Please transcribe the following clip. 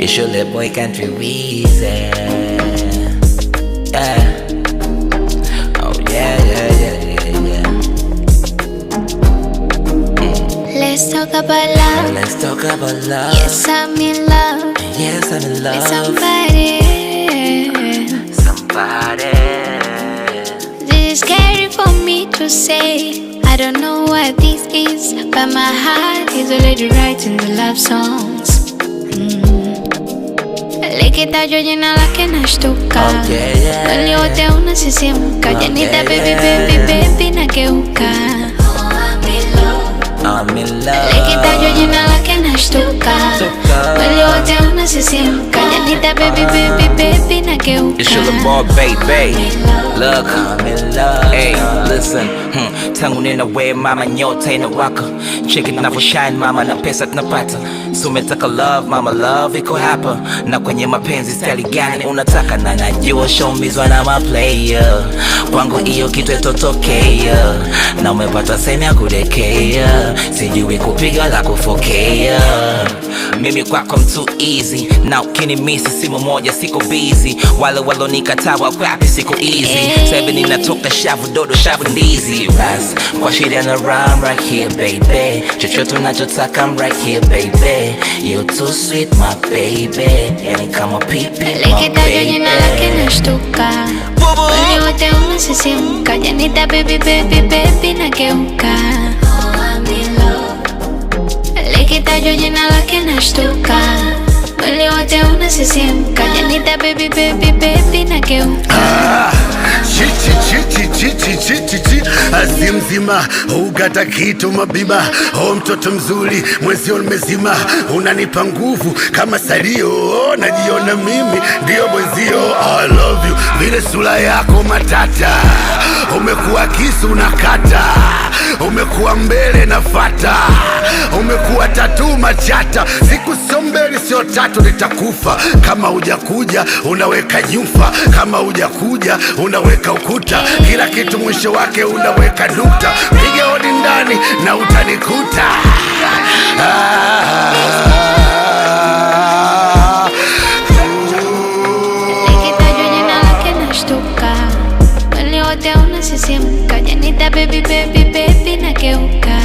Shule boy country reason. Yeah. Oh yeah, yeah, yeah, yeah, yeah. Let's talk about love. Let's talk about love. Yes, I'm in love. Yes, I'm in love With somebody. Somebody. This is scary for me to say. I don't know what this is, but my heart is already writing the love songs. Likita yo llena la que nashtuka. Oh yeah, yeah. Mwili wote unasisimka. Janita baby, baby, baby nageuka. I'm in love. Likita yo llena la que nashtuka. Mwili wote unasisimka. Janita baby, baby, baby nageuka. It's your boy, baby. Look, I'm in love. hey, listen. Tangu nina we mama nyota inawaka. Check it navyo shine mama na pesa tunapata. So umetaka love mama, love iko hapa. Na kwenye mapenzi style gani unataka? Na najua showmizwa na maplayer. Kwangu iyo kitu itotokea. Na umepata sehemu ya kudekea. Sijui kupiga la kufokea. Mimi kwako mtu easy. Na ukinimisi simu moja siko busy. Wale walonikataa wapi siko easy. 7 ninatoka shavu dodo shavu ndizi. Ras kwa shida na rhyme right here baby. Chochote unachotaka I'm right here baby. You're too sweet my baby. Yani kama pipi my Likita yo baby. llena la que nashtuka. Mwili wote unasisimka. Janita baby, baby, baby nageuka. Likita yo llena la que nashtuka. Mwili wote unasisimka. Janita baby, baby, baby nageuka. Chichi azimzima ugata kitu mabiba. Oh mtoto mzuri mwezio nimezima. Unanipa nguvu kama salio. Najiona mimi ndio mwezio. I love you vile sura yako matata. Umekuwa kisu na kata. Umekuwa mbele na fata. Umekuwa tatu machata. Siku sio mbele sio tatu nitakufa. Kama hujakuja unaweka nyufa. Kama hujakuja unaweka ukuta. Kila kitu mwisho wake unaweka nukta. Piga hodi ndani na utanikuta. Likita yo llena la que nashtuka. Mwili wote unasisimka. Janita baby, baby, baby nageuka.